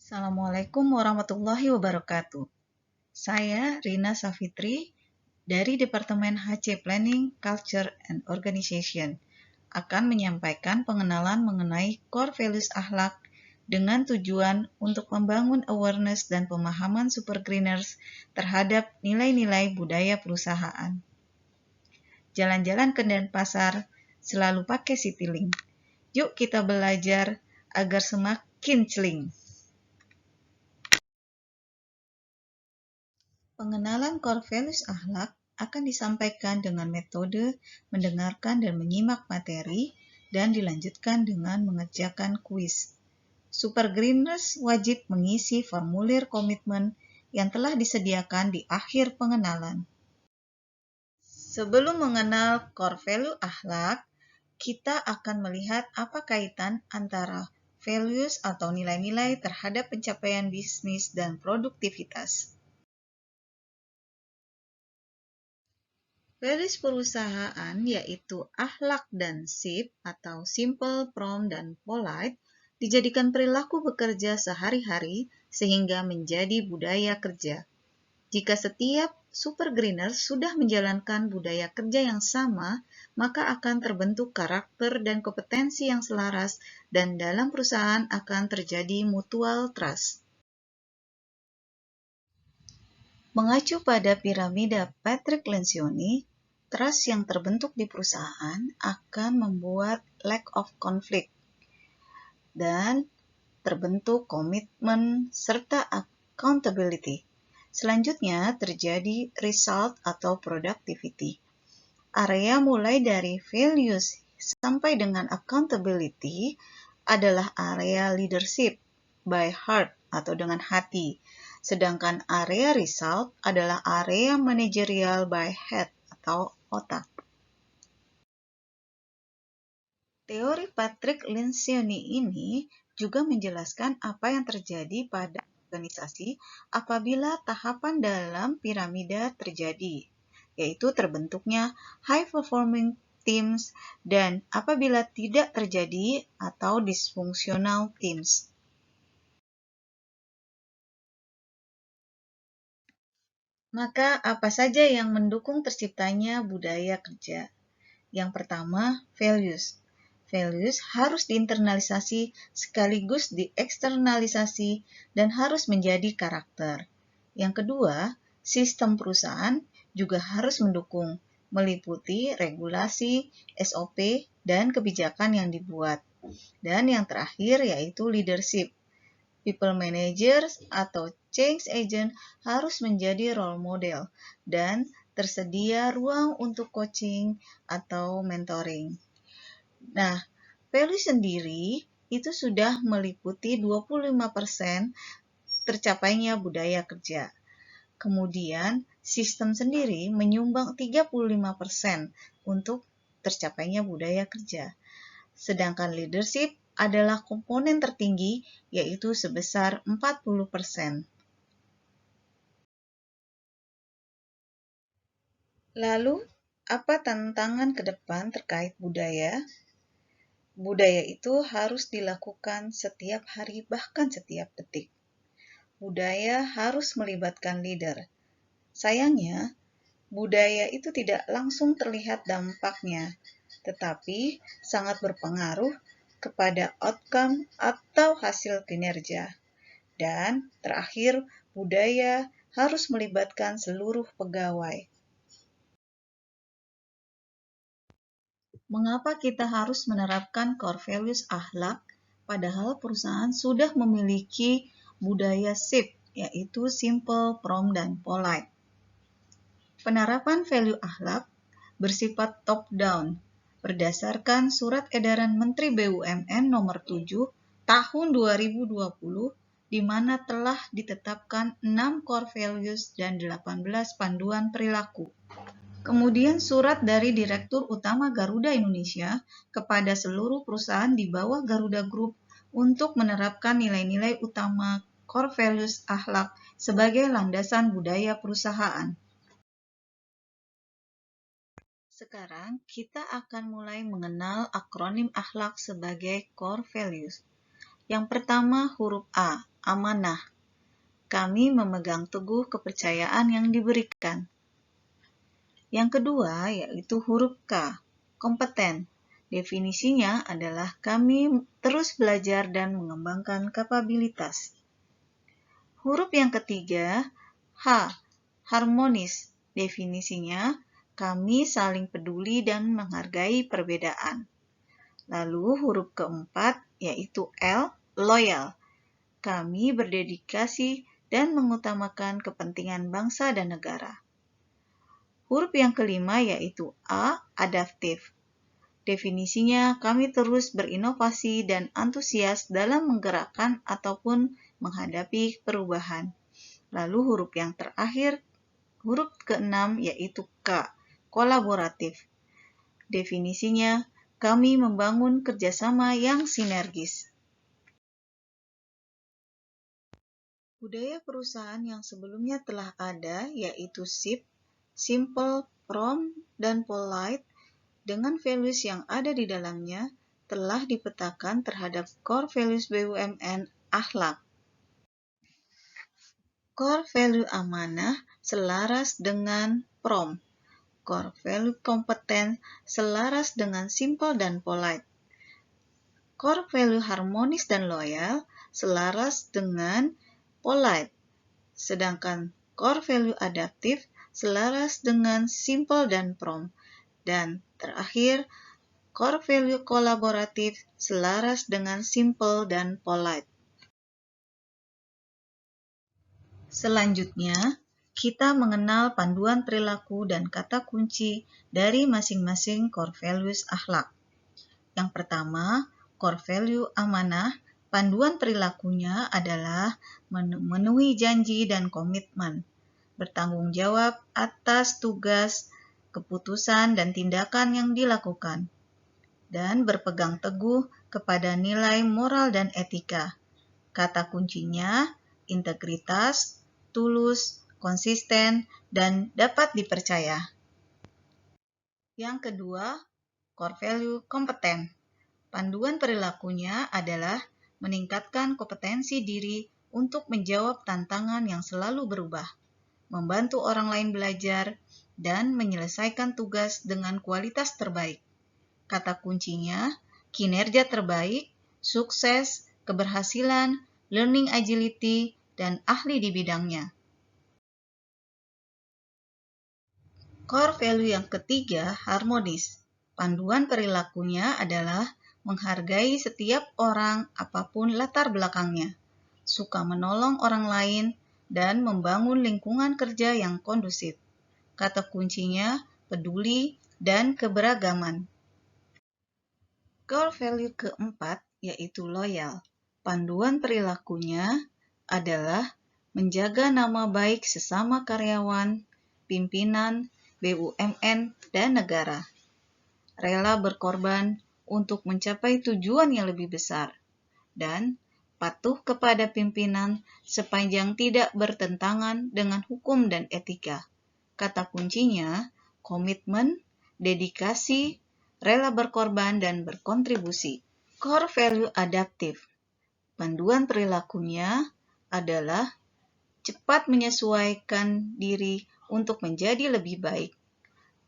Assalamualaikum warahmatullahi wabarakatuh. Saya Rina Safitri dari Departemen HC Planning, Culture, and Organization akan menyampaikan pengenalan mengenai core values akhlak dengan tujuan untuk membangun awareness dan pemahaman supergreeners terhadap nilai-nilai budaya perusahaan. Jalan-jalan ke Denpasar selalu pakai Citylink. Yuk kita belajar agar semakin celing. Pengenalan core values akhlak akan disampaikan dengan metode mendengarkan dan menyimak materi dan dilanjutkan dengan mengerjakan kuis. Supergreeners wajib mengisi formulir komitmen yang telah disediakan di akhir pengenalan. Sebelum mengenal core value akhlak, kita akan melihat apa kaitan antara values atau nilai-nilai terhadap pencapaian bisnis dan produktivitas. Values perusahaan yaitu akhlak dan SIP atau simple, prompt, dan polite dijadikan perilaku bekerja sehari-hari sehingga menjadi budaya kerja. Jika setiap supergreener sudah menjalankan budaya kerja yang sama, maka akan terbentuk karakter dan kompetensi yang selaras dan dalam perusahaan akan terjadi mutual trust. Mengacu pada piramida Patrick Lencioni, trust yang terbentuk di perusahaan akan membuat lack of conflict dan terbentuk komitmen serta accountability. Selanjutnya terjadi result atau productivity. Area mulai dari values sampai dengan accountability adalah area leadership by heart atau dengan hati. Sedangkan area result adalah area managerial by head atau otak. Teori Patrick Lencioni ini juga menjelaskan apa yang terjadi pada organisasi apabila tahapan dalam piramida terjadi, yaitu terbentuknya high performing teams dan apabila tidak terjadi atau dysfunctional teams. Maka apa saja yang mendukung terciptanya budaya kerja? Yang pertama, values. Values harus diinternalisasi sekaligus dieksternalisasi dan harus menjadi karakter. Yang kedua, sistem perusahaan juga harus mendukung, meliputi regulasi, SOP, dan kebijakan yang dibuat. Dan yang terakhir yaitu leadership. People managers atau change agent harus menjadi role model dan tersedia ruang untuk coaching atau mentoring. Nah, value sendiri itu sudah meliputi 25% tercapainya budaya kerja. Kemudian, sistem sendiri menyumbang 35% untuk tercapainya budaya kerja. Sedangkan leadership adalah komponen tertinggi, yaitu sebesar 40%. Lalu, apa tantangan ke depan terkait budaya? Budaya itu harus dilakukan setiap hari, bahkan setiap detik. Budaya harus melibatkan leader. Sayangnya, budaya itu tidak langsung terlihat dampaknya, tetapi sangat berpengaruh kepada outcome atau hasil kinerja. Dan terakhir, budaya harus melibatkan seluruh pegawai. Mengapa kita harus menerapkan core values akhlak, padahal perusahaan sudah memiliki budaya SIP, yaitu simple, prompt, dan polite? Penerapan value akhlak bersifat top-down, berdasarkan Surat Edaran Menteri BUMN Nomor 7 Tahun 2020, di mana telah ditetapkan 6 core values dan 18 panduan perilaku. Kemudian surat dari Direktur Utama Garuda Indonesia kepada seluruh perusahaan di bawah Garuda Group untuk menerapkan nilai-nilai utama core values akhlak sebagai landasan budaya perusahaan. Sekarang kita akan mulai mengenal akronim akhlak sebagai core values. Yang pertama huruf A amanah. Kami memegang teguh kepercayaan yang diberikan. Yang kedua yaitu huruf K, kompeten. Definisinya adalah kami terus belajar dan mengembangkan kapabilitas. Huruf yang ketiga, H, harmonis. Definisinya, kami saling peduli dan menghargai perbedaan. Lalu huruf keempat, yaitu L, loyal. Kami berdedikasi dan mengutamakan kepentingan bangsa dan negara. Huruf yang kelima, yaitu A, adaptif. Definisinya, kami terus berinovasi dan antusias dalam menggerakkan ataupun menghadapi perubahan. Lalu huruf yang terakhir, huruf keenam yaitu K, kolaboratif. Definisinya, kami membangun kerjasama yang sinergis. Budaya perusahaan yang sebelumnya telah ada yaitu SIP, Simple, Prompt, dan Polite, dengan values yang ada di dalamnya, telah dipetakan terhadap core values BUMN akhlak. Core value amanah selaras dengan prompt. Core value kompeten selaras dengan simple dan polite. Core value harmonis dan loyal selaras dengan polite. Sedangkan core value adaptif selaras dengan simple dan prompt. Dan terakhir, core value kolaboratif selaras dengan simple dan polite. Selanjutnya, kita mengenal panduan perilaku dan kata kunci dari masing-masing core values akhlak. Yang pertama, core value amanah, panduan perilakunya adalah memenuhi janji dan komitmen, bertanggung jawab atas tugas, keputusan, dan tindakan yang dilakukan, dan berpegang teguh kepada nilai moral dan etika. Kata kuncinya integritas, tulus, konsisten, dan dapat dipercaya. Yang kedua, core value kompeten. Panduan perilakunya adalah meningkatkan kompetensi diri untuk menjawab tantangan yang selalu berubah, membantu orang lain belajar, dan menyelesaikan tugas dengan kualitas terbaik. Kata kuncinya, kinerja terbaik, sukses, keberhasilan, learning agility, dan ahli di bidangnya. Core value yang ketiga, harmonis. Panduan perilakunya adalah menghargai setiap orang apapun latar belakangnya, suka menolong orang lain, dan membangun lingkungan kerja yang kondusif. Kata kuncinya peduli dan keberagaman. Core value keempat yaitu loyal. Panduan perilakunya adalah menjaga nama baik sesama karyawan, pimpinan, BUMN, dan negara. Rela berkorban untuk mencapai tujuan yang lebih besar, dan patuh kepada pimpinan sepanjang tidak bertentangan dengan hukum dan etika. Kata kuncinya, komitmen, dedikasi, rela berkorban, dan berkontribusi. Core value adaptif. Panduan perilakunya adalah cepat menyesuaikan diri untuk menjadi lebih baik,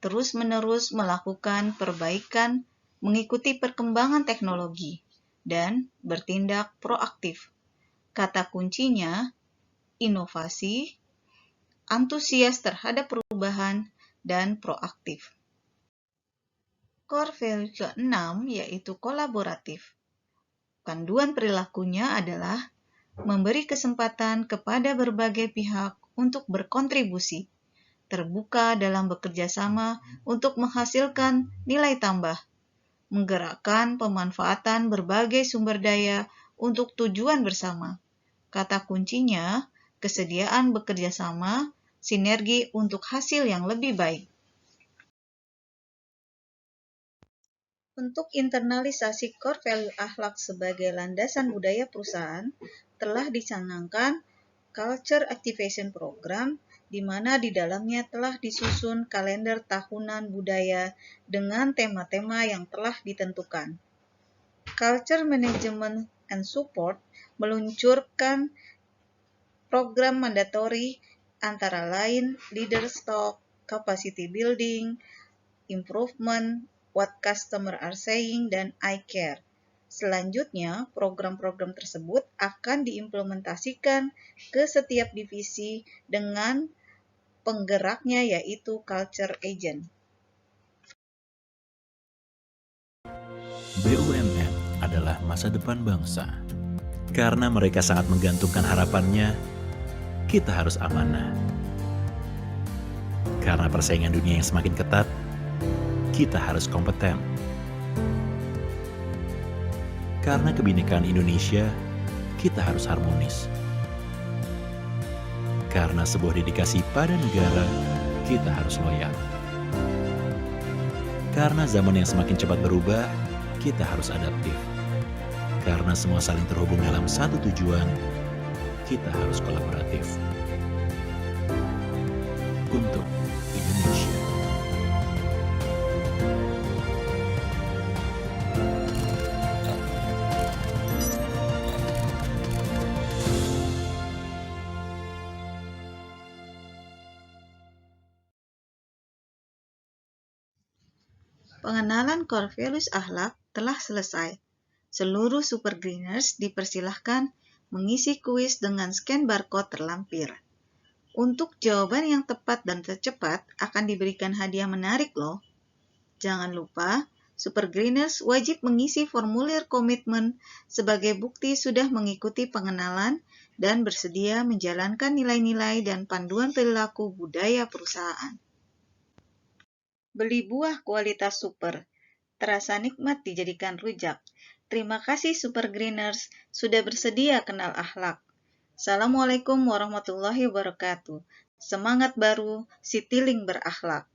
terus-menerus melakukan perbaikan, mengikuti perkembangan teknologi, dan bertindak proaktif. Kata kuncinya, inovasi, antusias terhadap perubahan, dan proaktif. Core value ke-6 yaitu kolaboratif. Panduan perilakunya adalah memberi kesempatan kepada berbagai pihak untuk berkontribusi, terbuka dalam bekerja sama untuk menghasilkan nilai tambah, menggerakkan pemanfaatan berbagai sumber daya untuk tujuan bersama. Kata kuncinya, kesediaan bekerja sama, sinergi untuk hasil yang lebih baik. Untuk internalisasi core value akhlak sebagai landasan budaya perusahaan, telah dicanangkan Culture Activation Program, di mana di dalamnya telah disusun kalender tahunan budaya dengan tema-tema yang telah ditentukan. Culture Management and Support meluncurkan program mandatori antara lain Leader Stock, Capacity Building, Improvement, What Customer Are Saying, dan I Care. Selanjutnya, program-program tersebut akan diimplementasikan ke setiap divisi dengan penggeraknya yaitu Culture Agent. BUMN adalah masa depan bangsa. Karena mereka sangat menggantungkan harapannya, kita harus amanah. Karena persaingan dunia yang semakin ketat, kita harus kompeten. Karena kebinekaan Indonesia, kita harus harmonis. Karena sebuah dedikasi pada negara, kita harus loyal. Karena zaman yang semakin cepat berubah, kita harus adaptif. Karena semua saling terhubung dalam satu tujuan, kita harus kolaboratif. Untuk Indonesia. Pengenalan core values akhlak telah selesai. Seluruh super greeners dipersilahkan mengisi kuis dengan scan barcode terlampir. Untuk jawaban yang tepat dan tercepat akan diberikan hadiah menarik loh. Jangan lupa, super greeners wajib mengisi formulir komitmen sebagai bukti sudah mengikuti pengenalan dan bersedia menjalankan nilai-nilai dan panduan perilaku budaya perusahaan. Beli buah kualitas super, terasa nikmat dijadikan rujak. Terima kasih Super Greeners sudah bersedia kenal akhlak. Assalamualaikum warahmatullahi wabarakatuh. Semangat baru, Citylink berakhlak.